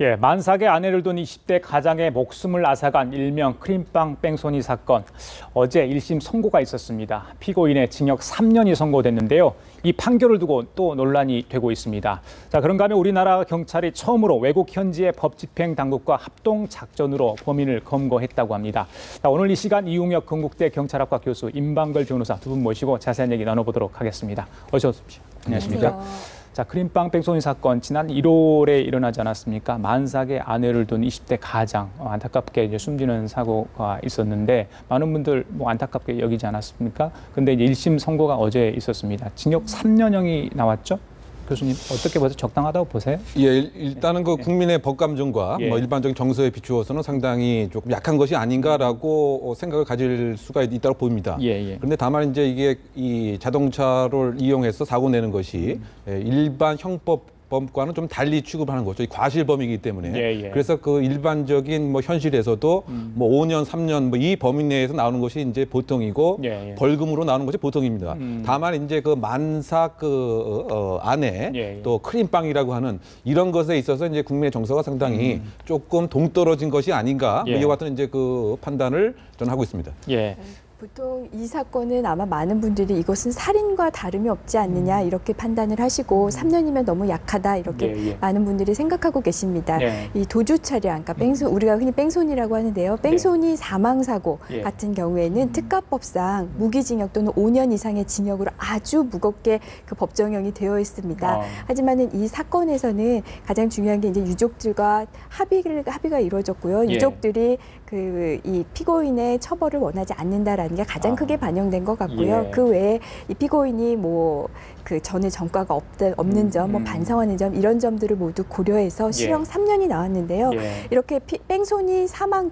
예, 만삭의 아내를 둔 20대 가장의 목숨을 앗아간 일명 크림빵 뺑소니 사건. 어제 1심 선고가 있었습니다. 피고인의 징역 3년이 선고됐는데요. 이 판결을 두고 또 논란이 되고 있습니다. 자, 그런가 하면 우리나라 경찰이 처음으로 외국 현지의 법 집행 당국과 합동 작전으로 범인을 검거했다고 합니다. 자, 오늘 이 시간 이웅혁 건국대 경찰학과 교수, 임방걸 변호사 두 분 모시고 자세한 얘기 나눠보도록 하겠습니다. 어서 오십시오. 안녕하십니까? 안녕하세요. 자, 크림빵 뺑소니 사건 지난 1월에 일어나지 않았습니까? 만삭의 아내를 둔 20대 가장 안타깝게 이제 숨지는 사고가 있었는데 많은 분들 뭐 안타깝게 여기지 않았습니까? 근데 이제 1심 선고가 어제 있었습니다. 징역 3년형이 나왔죠? 교수님 어떻게 보세요? 적당하다고 보세요? 예, 일단은 그 국민의 법감정과 예. 뭐 일반적인 정서에 비추어서는 상당히 조금 약한 것이 아닌가라고 생각을 가질 수가 있다고 봅니다. 예. 그런데 다만 이제 이게 이 자동차를 이용해서 사고 내는 것이 일반 형법과는 좀 달리 취급하는 거죠. 이 과실범이기 때문에. 예. 그래서 그 일반적인 뭐 현실에서도 뭐 5년, 3년 뭐 이 범위 내에서 나오는 것이 이제 보통이고 예. 벌금으로 나오는 것이 보통입니다. 다만 이제 그 만삭 안에 예. 또 크림빵이라고 하는 이런 것에 있어서 이제 국민의 정서가 상당히 조금 동떨어진 것이 아닌가 예. 이와 같은 이제 그 판단을 저는 하고 있습니다. 예. 보통 이 사건은 아마 많은 분들이 이것은 살인과 다름이 없지 않느냐 이렇게 판단을 하시고 3년이면 너무 약하다 이렇게 예. 많은 분들이 생각하고 계십니다. 예. 이 도주 차량, 그러니까 우리가 흔히 뺑소니라고 하는데요. 뺑소니 사망 사고 예. 같은 경우에는 특가법상 무기징역 또는 5년 이상의 징역으로 아주 무겁게 그 법정형이 되어 있습니다. 하지만은 이 사건에서는 가장 중요한 게 이제 유족들과 합의가 이루어졌고요. 예. 유족들이 이 피고인의 처벌을 원하지 않는다라는 게 가장 크게 반영된 것 같고요. 예. 그 외에 이 피고인이 뭐 그 전에 전과가 없는 점, 뭐 반성하는 점 이런 점들을 모두 고려해서 실형 3년이 나왔는데요. 예. 이렇게 뺑소니 사망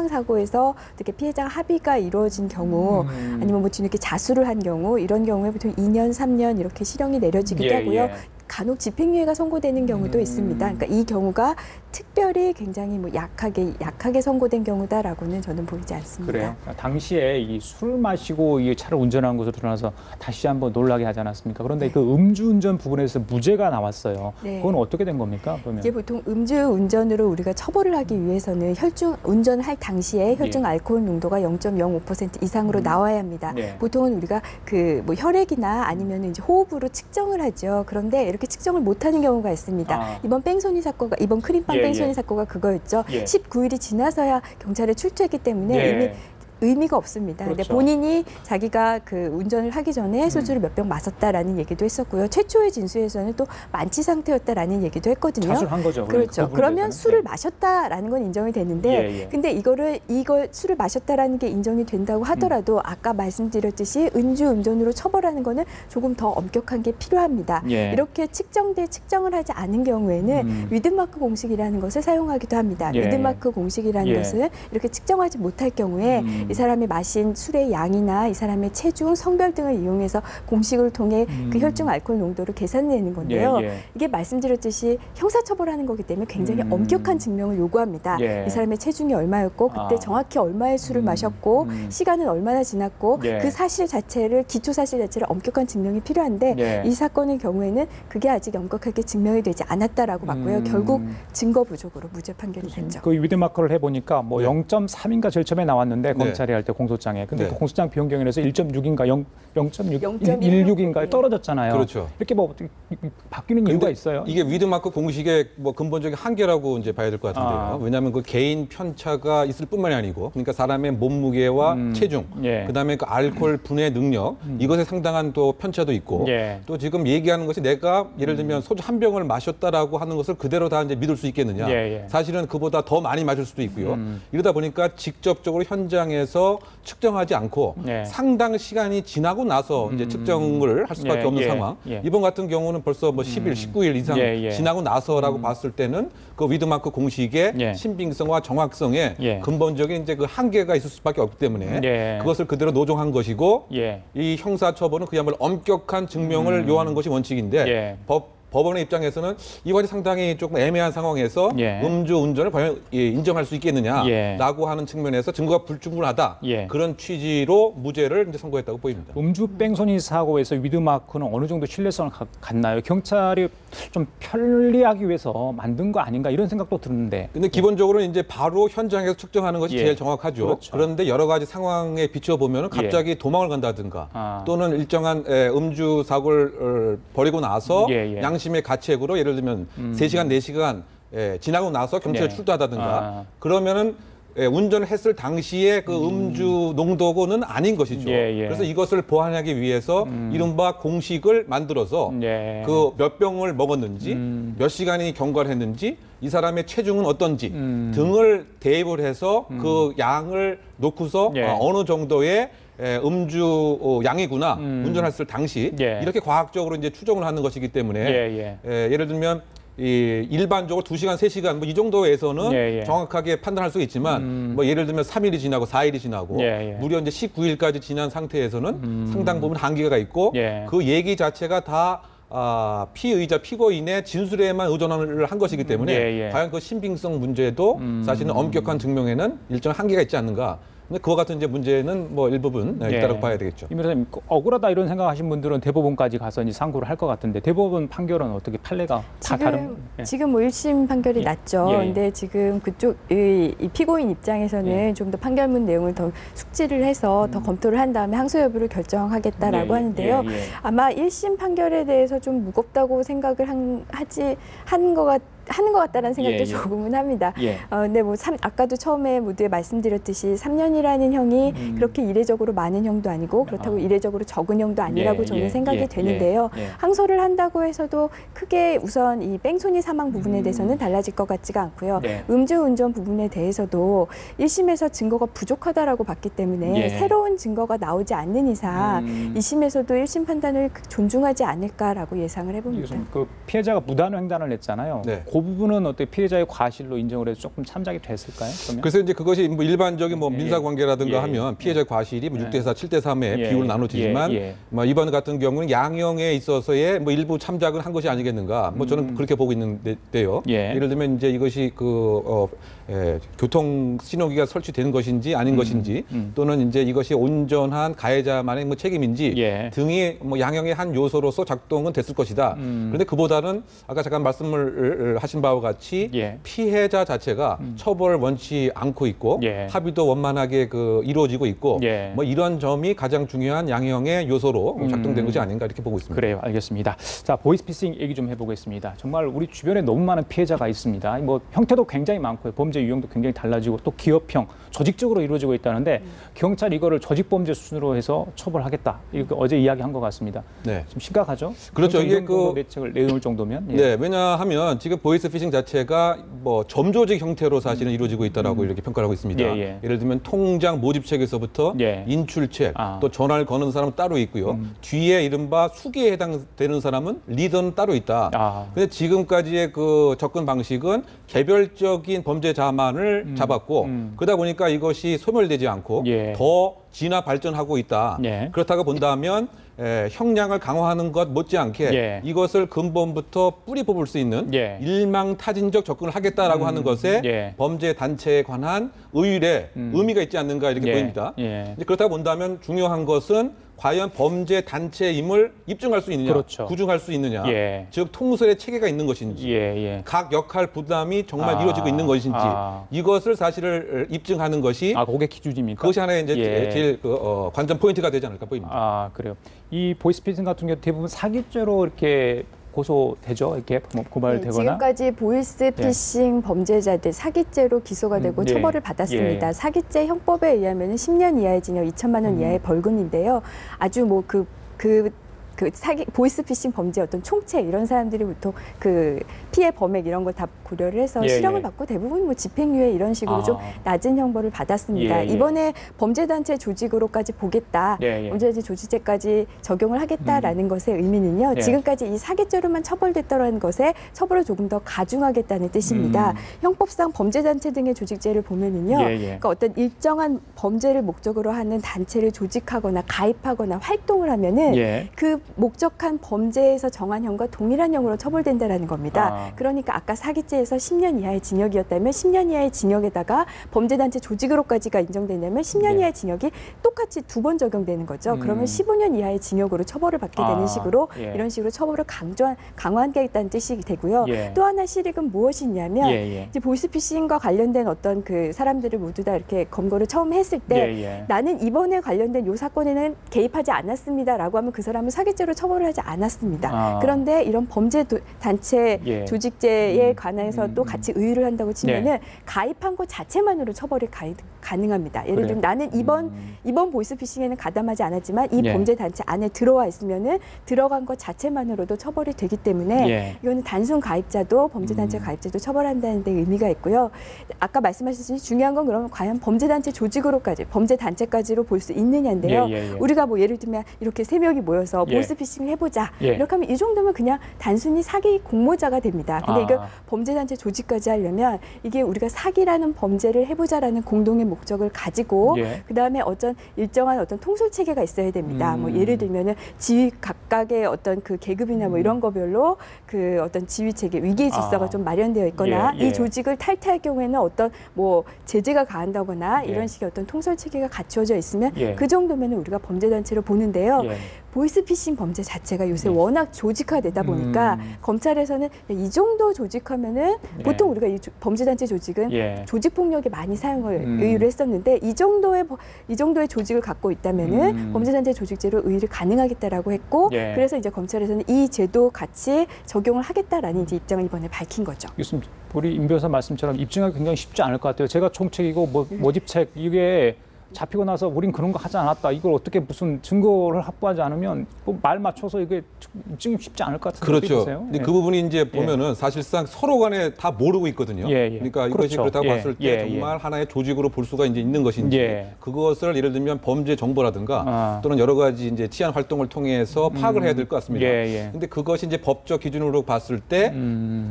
사고에서 어떻게 피해자가 합의가 이루어진 경우, 아니면 뭐 뒤늦게 자수를 한 경우 이런 경우에 보통 2년, 3년 이렇게 실형이 내려지기도 하고요. 간혹 집행유예가 선고되는 경우도 있습니다. 그러니까 이 경우가 특별히 굉장히 뭐 약하게 선고된 경우다라고는 저는 보이지 않습니다. 그래요? 당시에 이 술 마시고 이 차를 운전한 것으로 드러나서 다시 한번 놀라게 하지 않았습니까? 그런데 그 음주운전 부분에서 무죄가 나왔어요. 네. 그건 어떻게 된 겁니까? 그러면? 이게 보통 음주운전으로 우리가 처벌을 하기 위해서는 운전을 할 당시에 혈중 알코올 농도가 0.05% 이상으로 나와야 합니다. 네. 보통은 우리가 그 뭐 혈액이나 아니면 이제 호흡으로 측정을 하죠. 그런데 이렇게 측정을 못하는 경우가 있습니다. 이번 크림빵 뺑소니 사건가 그거였죠. 19일이 지나서야 경찰에 출두했기 때문에 이미 의미가 없습니다. 그렇죠. 근데 본인이 자기가 그 운전을 하기 전에 소주를 몇 병 마셨다라는 얘기도 했었고요. 최초의 진술에서는 또 만취 상태였다라는 얘기도 했거든요. 자수한 거죠. 그렇죠. 그 그러면 부분에서는. 술을 마셨다라는 건 인정이 되는데, 근데 이걸 술을 마셨다라는 게 인정이 된다고 하더라도 아까 말씀드렸듯이 음주운전으로 처벌하는 거는 조금 더 엄격한 게 필요합니다. 이렇게 측정을 하지 않은 경우에는 위드마크 공식이라는 것을 사용하기도 합니다. 위드마크 공식이라는 것은 이렇게 측정하지 못할 경우에 이 사람이 마신 술의 양이나 이 사람의 체중, 성별 등을 이용해서 공식을 통해 그 혈중 알코올 농도를 계산내는 건데요. 이게 말씀드렸듯이 형사처벌하는 거기 때문에 굉장히 엄격한 증명을 요구합니다. 이 사람의 체중이 얼마였고 그때 정확히 얼마의 술을 마셨고 시간은 얼마나 지났고 그 사실 자체를 기초 사실 자체를 엄격한 증명이 필요한데 이 사건의 경우에는 그게 아직 엄격하게 증명이 되지 않았다라고 봤고요. 결국 증거 부족으로 무죄 판결이 됐죠. 그 위드마크를 해보니까 뭐 0.3인가 제일 처음에 나왔는데 검찰이 할 때 공소장에. 근데 그 공소장 변경이라서 1.6인가 0.16인가에 떨어졌잖아요. 그렇죠. 이렇게 뭐 바뀌는 이유가 있어요? 이게 위드마크 공식의 뭐 근본적인 한계라고 이제 봐야 될 것 같은데요. 왜냐하면 그 개인 편차가 있을 뿐만이 아니고, 그러니까 사람의 몸무게와 체중, 그다음에 그 알코올 분해 능력, 이것에 상당한 또 편차도 있고, 또 지금 얘기하는 것이 내가 예를 들면 소주 한 병을 마셨다라고 하는 것을 그대로 다 이제 믿을 수 있겠느냐? 사실은 그보다 더 많이 마실 수도 있고요. 이러다 보니까 직접적으로 현장에서 측정하지 않고 상당 시간이 지나고 나서 이제 측정을 할 수밖에 없는 상황. 이번 같은 경우는 벌써 뭐 10일, 19일 이상 지나고 나서라고 봤을 때는 그 위드마크 공식의 신빙성과 정확성에 근본적인 이제 그 한계가 있을 수밖에 없기 때문에 그것을 그대로 노정한 것이고 이 형사처벌은 그야말로 엄격한 증명을 요하는 것이 원칙인데 법원의 입장에서는 이것이 상당히 조금 애매한 상황에서 예. 음주 운전을 과연 인정할 수 있겠느냐라고 예. 하는 측면에서 증거가 불충분하다. 예. 그런 취지로 무죄를 이제 선고했다고 보입니다. 음주 뺑소니 사고에서 위드마크는 어느 정도 신뢰성을 갖나요? 경찰이 좀 편리하기 위해서 만든 거 아닌가 이런 생각도 드는데. 근데 기본적으로는 이제 바로 현장에서 측정하는 것이 예. 제일 정확하죠. 그렇죠. 그런데 여러 가지 상황에 비춰 보면 갑자기 도망을 간다든가 또는 일정한 음주 사고를 벌이고 나서 양심의 가책으로 예를 들면 3시간, 4시간 지나고 나서 경찰에 출두하다든가 그러면은 운전을 했을 당시에 그 음주 농도고는 아닌 것이죠. 그래서 이것을 보완하기 위해서 이른바 공식을 만들어서 그 몇 병을 먹었는지 몇 시간이 경과를 했는지 이 사람의 체중은 어떤지 등을 대입을 해서 그 양을 놓고서 어느 정도의 음주 양이구나 운전했을 당시 이렇게 과학적으로 이제 추정을 하는 것이기 때문에 예를 들면 일반적으로 2시간, 3시간 뭐 이 정도에서는 정확하게 판단할 수 있지만 뭐 예를 들면 3일이 지나고 4일이 지나고 무려 이제 19일까지 지난 상태에서는 상당 부분 한계가 있고 그 얘기 자체가 다 피의자, 피고인의 진술에만 의존을 한 것이기 때문에 과연 그 신빙성 문제도 사실은 엄격한 증명에는 일정한 한계가 있지 않는가. 근데 그와 같은 이제 문제는 뭐 일부분 있다고 봐야 되겠죠. 임 변호사님, 억울하다 이런 생각하신 분들은 대법원까지 가서 이제 상고를 할 것 같은데 대법원 판결은 어떻게 판례가 다 다른? 지금 뭐 1심 판결이 났죠. 근데 지금 그쪽 이 피고인 입장에서는 좀 더 판결문 내용을 더 숙지를 해서 더 검토를 한 다음에 항소 여부를 결정하겠다라고 하는데요. 아마 1심 판결에 대해서 좀 무겁다고 생각을 하는 것 같다는 생각도 조금은 합니다. 근데 뭐 아까도 처음에 모두에 말씀드렸듯이 3년이라는 형이 그렇게 이례적으로 많은 형도 아니고 그렇다고 이례적으로 적은 형도 아니라고 저는 생각이 되는데요. 항소를 한다고 해서도 크게 우선 이 뺑소니 사망 부분에 대해서는 달라질 것 같지가 않고요. 음주운전 부분에 대해서도 1심에서 증거가 부족하다라고 봤기 때문에 새로운 증거가 나오지 않는 이상 2심에서도 1심 판단을 존중하지 않을까라고 예상을 해봅니다. 그 피해자가 무단 횡단을 했잖아요. 그 부분은 어떻게 피해자의 과실로 인정을 해서 조금 참작이 됐을까요? 그러면? 그래서 이제 그것이 뭐 일반적인 뭐 민사 관계라든가 하면 피해자 과실이 뭐 6대4, 7대3의 비율로 나눠지지만 뭐 이번 같은 경우는 양형에 있어서의 뭐 일부 참작을 한 것이 아니겠는가? 뭐 저는 그렇게 보고 있는데요. 예를 들면 이제 이것이 교통 신호기가 설치된 것인지 아닌 것인지 또는 이제 이것이 온전한 가해자만의 뭐 책임인지 등이 뭐 양형의 한 요소로서 작동은 됐을 것이다. 그런데 그보다는 아까 잠깐 말씀을 하신 바와 같이 피해자 자체가 처벌을 원치 않고 있고 합의도 원만하게 이루어지고 있고 뭐 이런 점이 가장 중요한 양형의 요소로 작동된 것이 아닌가 이렇게 보고 있습니다. 그래요, 알겠습니다. 자, 보이스피싱 얘기 좀 해보겠습니다. 정말 우리 주변에 너무 많은 피해자가 있습니다. 뭐 형태도 굉장히 많고요, 범죄 유형도 굉장히 달라지고 또 기업형, 조직적으로 이루어지고 있다는데 경찰이 이거를 조직범죄 수준으로 해서 처벌하겠다. 이렇게 어제 이야기한 것 같습니다. 좀 심각하죠? 그렇죠. 이게 내책을 내놓을 정도면. 왜냐하면 지금 보이스피싱 자체가 뭐 점조직 형태로 사실은 이루어지고 있다라고 이렇게 평가를 하고 있습니다. 예를 들면 통장 모집책에서부터 인출책, 또 전화를 거는 사람은 따로 있고요. 뒤에 이른바 수기에 해당되는 사람은 리더는 따로 있다. 근데 지금까지의 그 접근 방식은 개별적인 범죄자만을 잡았고 그러다 보니까 이것이 소멸되지 않고 더 진화 발전하고 있다. 그렇다고 본다면 형량을 강화하는 것 못지않게 이것을 근본부터 뿌리 뽑을 수 있는 일망타진적 접근을 하겠다라고 하는 것에 범죄 단체에 관한 의율에 의미가 있지 않는가 이렇게 보입니다. 그렇다고 본다면 중요한 것은 과연 범죄 단체임을 입증할 수 있느냐, 구중할 수 있느냐, 즉 통솔의 체계가 있는 것인지, 각 역할 부담이 정말 이루어지고 있는 것인지, 이것을 사실을 입증하는 것이 그게 기준입니까? 그것이 하나의 이제 제일 관전 포인트가 되지 않을까 보입니다. 그래요. 이 보이스피싱 같은 경우 대부분 사기죄로 이렇게 고소되죠? 이렇게 고발되거나. 지금까지 보이스피싱 범죄자들 사기죄로 기소가 되고 처벌을 받았습니다. 사기죄 형법에 의하면 10년 이하의 징역 2천만 원 이하의 벌금인데요. 아주 뭐 보이스피싱 범죄 어떤 총체 이런 사람들이 보통 그 피해 범액 이런 걸 다 고려를 해서 실형을 받고 대부분 뭐 집행유예 이런 식으로 좀 낮은 형벌을 받았습니다. 이번에 범죄단체 조직으로까지 보겠다, 범죄단체 조직죄까지 적용을 하겠다라는 것의 의미는요. 지금까지 이 사기죄로만 처벌됐다는 것에 처벌을 조금 더 가중하겠다는 뜻입니다. 형법상 범죄단체 등의 조직죄를 보면은요, 그러니까 어떤 일정한 범죄를 목적으로 하는 단체를 조직하거나 가입하거나 활동을 하면은 그 목적한 범죄에서 정한 형과 동일한 형으로 처벌된다라는 겁니다. 그러니까 아까 사기죄에서 10년 이하의 징역이었다면 10년 이하의 징역에다가 범죄단체 조직으로까지가 인정된다면 10년 이하의 징역이 똑같이 2번 적용되는 거죠. 그러면 15년 이하의 징역으로 처벌을 받게 되는 식으로 이런 식으로 처벌을 강화하겠다는 뜻이 되고요. 또 하나 실익은 무엇이냐면 이제 보이스피싱과 관련된 어떤 그 사람들을 모두 다 이렇게 검거를 처음 했을 때 나는 이번에 관련된 요 사건에는 개입하지 않았습니다라고 하면 그 사람은 사기죄로 처벌을 하지 않았습니다. 그런데 이런 범죄 단체 조직죄에 관해서도 같이 의유를 한다고 치면은 가입한 것 자체만으로 처벌이 가능합니다. 예를 들면 나는 이번 보이스피싱에는 가담하지 않았지만 이 범죄 단체 안에 들어와 있으면은 들어간 것 자체만으로도 처벌이 되기 때문에 이거는 단순 가입자도 범죄 단체 가입자도 처벌한다는 데 의미가 있고요. 아까 말씀하셨듯이 중요한 건 그러면 과연 범죄 단체 조직으로까지 범죄 단체까지로 볼 수 있느냐인데요. 우리가 뭐 예를 들면 이렇게 3명이 모여서 보이스피싱을 해보자. 이렇게 하면 이 정도면 그냥 단순히 사기 공모자가 됩니다. 근데 이거 범죄 단체 조직까지 하려면 이게 우리가 사기라는 범죄를 해보자라는 공동의 목적을 가지고 그다음에 어떤 일정한 어떤 통솔 체계가 있어야 됩니다. 뭐 예를 들면은 지휘 각각의 어떤 그 계급이나 뭐 이런 거별로 그 어떤 지휘 체계, 위기의 질서가 좀 마련되어 있거나 이 조직을 탈퇴할 경우에는 어떤 뭐 제재가 가한다거나 이런 식의 어떤 통솔 체계가 갖추어져 있으면 그 정도면 우리가 범죄 단체로 보는데요. 보이스피싱 범죄 자체가 요새 워낙 조직화되다 보니까 검찰에서는 이 정도 조직하면은 보통 우리가 이 범죄단체 조직은 조직폭력에 많이 사용을 의유를 했었는데 이 정도의 조직을 갖고 있다면은 범죄단체 조직죄로 의유를 가능하겠다라고 했고 그래서 이제 검찰에서는 이 제도 같이 적용을 하겠다라는 이제 입장을 이번에 밝힌 거죠. 교수님, 우리 임 변호사 말씀처럼 입증하기 굉장히 쉽지 않을 것 같아요. 제가 총책이고 모집책 이게 잡히고 나서 우린 그런 거 하지 않았다. 이걸 어떻게 무슨 증거를 확보하지 않으면 말 맞춰서 이게 입증이 쉽지 않을 것 같은데. 그렇죠. 근데 그 부분이 이제 보면은 사실상 서로 간에 다 모르고 있거든요. 그러니까 이것이 그렇다고 봤을 때 정말 하나의 조직으로 볼 수가 이제 있는 것인지 그것을 예를 들면 범죄 정보라든가 또는 여러 가지 이제 치안 활동을 통해서 파악을 해야 될 것 같습니다. 근데 그것이 이제 법적 기준으로 봤을 때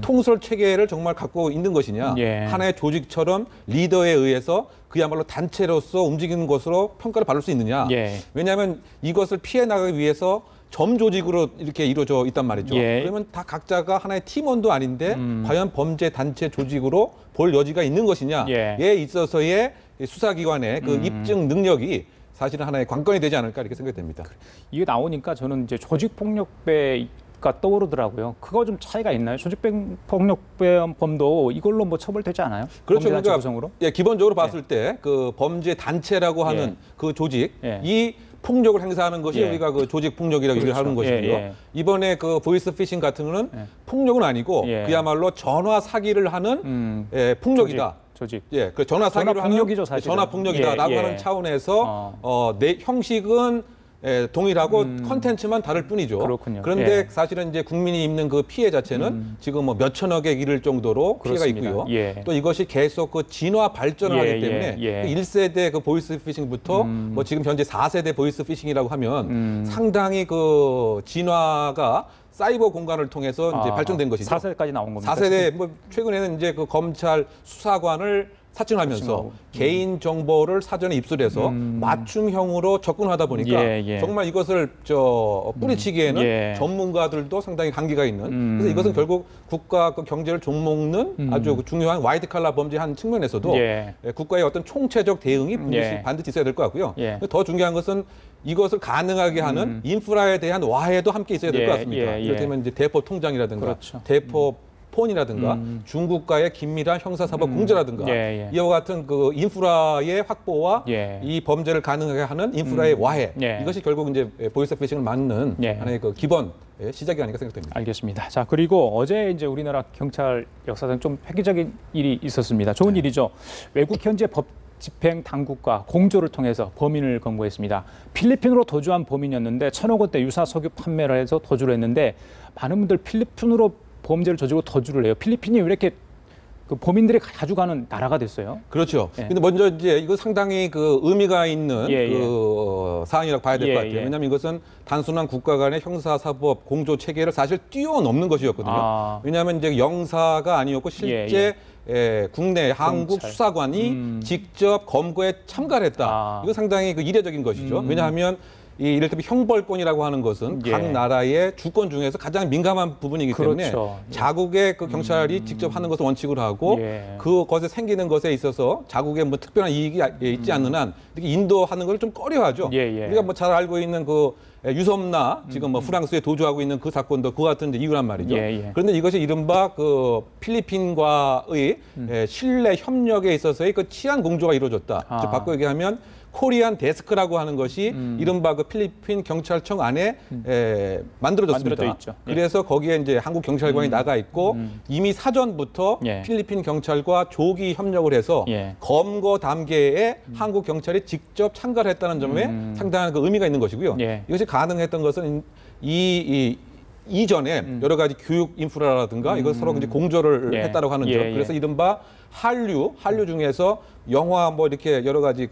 통솔 체계를 정말 갖고 있는 것이냐, 하나의 조직처럼 리더에 의해서 그야말로 단체로서 움직이는 것으로 평가를 받을 수 있느냐. 왜냐하면 이것을 피해 나가기 위해서 점 조직으로 이렇게 이루어져 있단 말이죠. 그러면 다 각자가 하나의 팀원도 아닌데 과연 범죄 단체 조직으로 볼 여지가 있는 것이냐에 있어서의 수사기관의 그 입증 능력이 사실은 하나의 관건이 되지 않을까 이렇게 생각됩니다. 이게 나오니까 저는 이제 조직폭력배 가 떠오르더라고요. 그거 좀 차이가 있나요? 조직폭력범도 이걸로 뭐 처벌되지 않아요? 그렇죠. 그러니까 구성으로? 기본적으로 봤을 때 그 범죄 단체라고 하는 그 조직 이 폭력을 행사하는 것이 우리가 그 조직 폭력이라고 얘기를 하는 것이고요. 이번에 그 보이스피싱 같은 거는 폭력은 아니고 그야말로 전화 사기를 하는 폭력이다. 조직. 그 전화 사기를 하는 폭력이죠, 사실은. 전화 폭력이다라고 하는 차원에서 내 형식은 동일하고 컨텐츠만 다를 뿐이죠. 그렇군요. 그런데 사실은 이제 국민이 입는 그 피해 자체는 지금 뭐 몇 천억에 이를 정도로 그렇습니다. 피해가 있고요. 또 이것이 계속 그 진화 발전을 하기 때문에 그 1세대 그 보이스피싱부터 뭐 지금 현재 4세대 보이스피싱이라고 하면 상당히 그 진화가 사이버 공간을 통해서 이제 발전된 것이죠. 4세대까지 나온 겁니다. 4세대 뭐 최근에는 이제 그 검찰 수사관을 사칭하면서 개인 정보를 사전에 입수해서 맞춤형으로 접근하다 보니까 정말 이것을 뿌리치기에는 전문가들도 상당히 한계가 있는. 그래서 이것은 결국 국가 그 경제를 좀먹는 아주 중요한 화이트 칼라 범죄 한 측면에서도 국가의 어떤 총체적 대응이 반드시 있어야 될 것 같고요. 더 중요한 것은 이것을 가능하게 하는 인프라에 대한 와해도 함께 있어야 될 것 같습니다. 이를테면 이제 대포 통장이라든가 대포 폰이라든가 중국과의 긴밀한 형사사법 공조라든가 이와 같은 그 인프라의 확보와 이 범죄를 가능하게 하는 인프라의 와해 이것이 결국 이제 보이스피싱을 막는 하나의 그 기본 시작이 아닌가 생각됩니다. 알겠습니다. 자, 그리고 어제 이제 우리나라 경찰 역사상 좀 획기적인 일이 있었습니다. 좋은 일이죠. 외국 현재 법 집행 당국과 공조를 통해서 범인을 검거했습니다. 필리핀으로 도주한 범인이었는데 1,000억 원대 유사 석유 판매를 해서 도주를 했는데 많은 분들 필리핀으로 범죄를 저지르고 도주를 해요. 필리핀이 왜 이렇게 그 범인들이 가져가는 나라가 됐어요? 그렇죠. 근데 먼저 이제 이거 상당히 그 의미가 있는 그 사안이라고 봐야 될 것 같아요. 왜냐하면 이것은 단순한 국가 간의 형사사법 공조 체계를 사실 뛰어넘는 것이었거든요. 왜냐하면 이제 영사가 아니었고 실제 국내 한국 수사관이 직접 검거에 참가를 했다. 이거 상당히 그 이례적인 것이죠. 왜냐하면 이를테면 형벌권이라고 하는 것은 각 나라의 주권 중에서 가장 민감한 부분이기 때문에 자국의 그 경찰이 직접 하는 것을 원칙으로 하고 그것에 생기는 것에 있어서 자국의 뭐 특별한 이익이 있지 않는 한 이렇게 인도하는 걸 좀 꺼려하죠. 우리가 뭐 잘 알고 있는 그 유섬나 지금 뭐 프랑스에 도주하고 있는 그 사건도 그와 같은 이유란 말이죠. 그런데 이것이 이른바 그 필리핀과의 신뢰 협력에 있어서의 그 치안 공조가 이루어졌다. 즉 바꿔 얘기하면 코리안 데스크라고 하는 것이 이른바 그 필리핀 경찰청 안에 만들어졌습니다. 그래서 거기에 이제 한국 경찰관이 나가 있고 이미 사전부터 필리핀 경찰과 조기 협력을 해서 검거 단계에 한국 경찰이 직접 참가를 했다는 점에 상당한 그 의미가 있는 것이고요. 이것이 가능했던 것은 이전에 여러 가지 교육 인프라라든가 이걸 서로 이제 공조를 했다라고 하는 점. 그래서 이른바 한류 중에서 영화 뭐 이렇게 여러 가지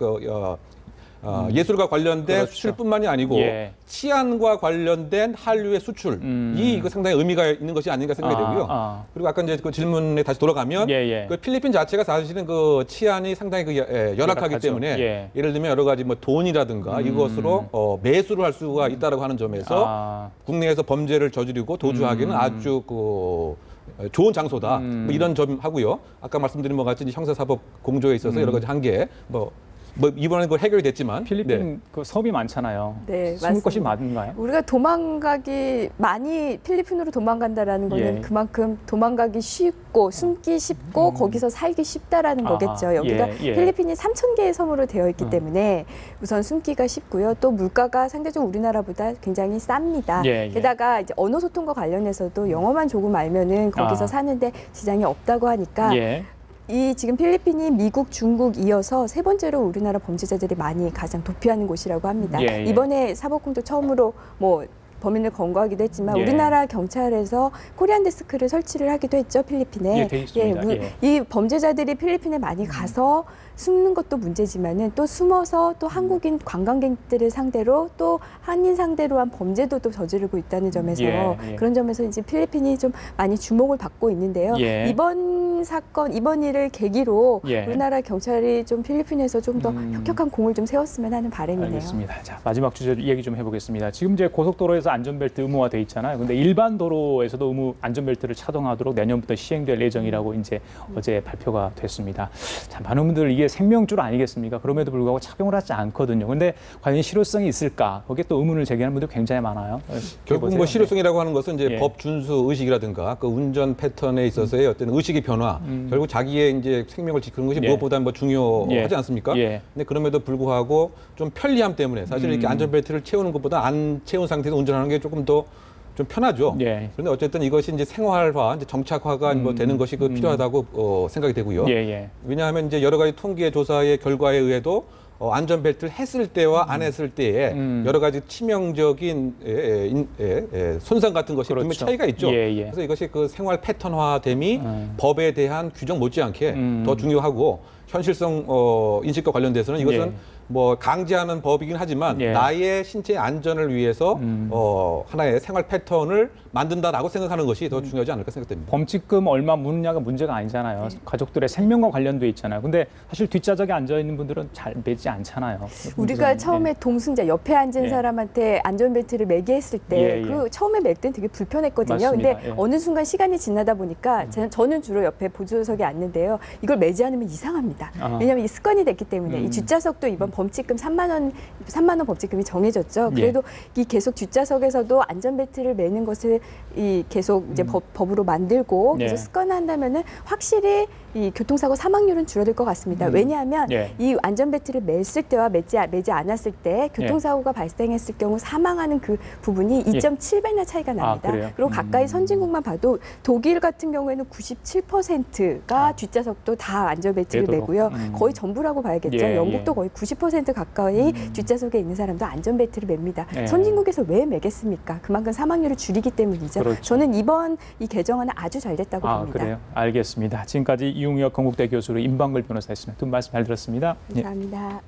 예술과 관련된 수출뿐만이 아니고 치안과 관련된 한류의 수출 이거 상당히 의미가 있는 것이 아닌가 생각이 되고요. 그리고 아까 이제 그 질문에 다시 돌아가면 그 필리핀 자체가 사실은 그 치안이 상당히 그 열악하기 때문에 예를 들면 여러 가지 뭐 돈이라든가 이것으로 매수를 할 수가 있다라고 하는 점에서 국내에서 범죄를 저지르고 도주하기는 아주 좋은 장소다. 뭐 이런 점 하고요. 아까 말씀드린 것 같이 형사사법 공조에 있어서 여러 가지 한계 뭐 이번에 그 해결이 됐지만 필리핀 그 섬이 많잖아요. 숨을 것이 많은가요? 우리가 도망가기 많이 필리핀으로 도망간다라는 거는 그만큼 도망가기 쉽고 숨기 쉽고 거기서 살기 쉽다라는 거겠죠. 여기가 필리핀이 3,000개의 섬으로 되어 있기 때문에 우선 숨기가 쉽고요. 또 물가가 상대적으로 우리나라보다 굉장히 쌉니다. 게다가 이제 언어 소통과 관련해서도 영어만 조금 알면은 거기서 사는데 지장이 없다고 하니까. 이 지금 필리핀이 미국, 중국 이어서 세 번째로 우리나라 범죄자들이 많이 가장 도피하는 곳이라고 합니다. 이번에 사법공조 처음으로 뭐 범인을 검거하기도 했지만 우리나라 경찰에서 코리안 데스크를 설치를 하기도 했죠, 필리핀에. 이 범죄자들이 필리핀에 많이 가서 숨는 것도 문제지만은 또 숨어서 또 한국인 관광객들을 상대로 또 한인 상대로 한 범죄도 또 저지르고 있다는 점에서 그런 점에서 이제 필리핀이 좀 많이 주목을 받고 있는데요. 이번 사건, 이번 일을 계기로 우리나라 경찰이 좀 필리핀에서 좀 더 혁혁한 공을 좀 세웠으면 하는 바람이네요. 알겠습니다. 자, 마지막 주제 얘기 좀 해보겠습니다. 지금 이제 고속도로에서 안전벨트 의무화돼 있잖아요. 근데 일반 도로에서도 의무 안전벨트를 차동하도록 내년부터 시행될 예정이라고 이제 어제 발표가 됐습니다. 자, 많은 분들 이게 생명줄 아니겠습니까? 그럼에도 불구하고 착용을 하지 않거든요. 그런데 과연 실효성이 있을까? 거기에 또 의문을 제기하는 분들 굉장히 많아요. 결국 뭐 실효성이라고 하는 것은 이제 법 준수 의식이라든가 그 운전 패턴에 있어서의 어떤 의식의 변화, 결국 자기의 이제 생명을 지키는 것이 무엇보다 뭐 중요하지 않습니까? 근데 그럼에도 불구하고 좀 편리함 때문에 사실 이렇게 안전벨트를 채우는 것보다 안 채운 상태에서 운전하는 게 조금 더 좀 편하죠. 그런데 어쨌든 이것이 이제 생활화, 이제 정착화가 뭐 되는 것이 필요하다고 생각이 되고요. 왜냐하면 이제 여러 가지 통계 조사의 결과에 의해도 안전벨트를 했을 때와 안 했을 때에 여러 가지 치명적인 손상 같은 것이 분명히 차이가 있죠. 그래서 이것이 그 생활 패턴화됨이 법에 대한 규정 못지않게 더 중요하고 현실성 인식과 관련돼서는 이것은 뭐 강제하는 법이긴 하지만 나의 신체 안전을 위해서 하나의 생활 패턴을 만든다라고 생각하는 것이 더 중요하지 않을까 생각됩니다. 범칙금 얼마 묻느냐가 문제가 아니잖아요. 가족들의 생명과 관련돼 있잖아요. 근데 사실 뒷좌석에 앉아 있는 분들은 잘 매지 않잖아요. 우리가 처음에 동승자 옆에 앉은 사람한테 안전벨트를 매게 했을 때 그 처음에 맬 때는 되게 불편했거든요. 근데 어느 순간 시간이 지나다 보니까 저는 주로 옆에 보조석에 앉는데요. 이걸 매지 않으면 이상합니다. 왜냐하면 이 습관이 됐기 때문에 이 뒷좌석도 이번 범칙금 3만 원 범칙금이 정해졌죠. 그래도 이 계속 뒷좌석에서도 안전벨트를 매는 것을 이 계속 이제 법으로 만들고 계속 습관화한다면은 확실히 이 교통사고 사망률은 줄어들 것 같습니다. 왜냐하면 이 안전벨트를 맸을 때와 매지 않았을 때 교통사고가 발생했을 경우 사망하는 그 부분이 2.7배나 차이가 납니다. 그리고 가까이 선진국만 봐도 독일 같은 경우에는 97%가 뒷좌석도 다 안전벨트를 매고요. 거의 전부라고 봐야겠죠. 영국도 거의 90% 가까이 뒷좌석에 있는 사람도 안전벨트를 맵니다. 선진국에서 왜 매겠습니까? 그만큼 사망률을 줄이기 때문이죠. 저는 이번 이 개정안은 아주 잘 됐다고 봅니다. 그래요? 알겠습니다. 지금까지 이용혁 건국대 교수로 임방글 변호사였습니다. 두 분 말씀 잘 들었습니다. 감사합니다.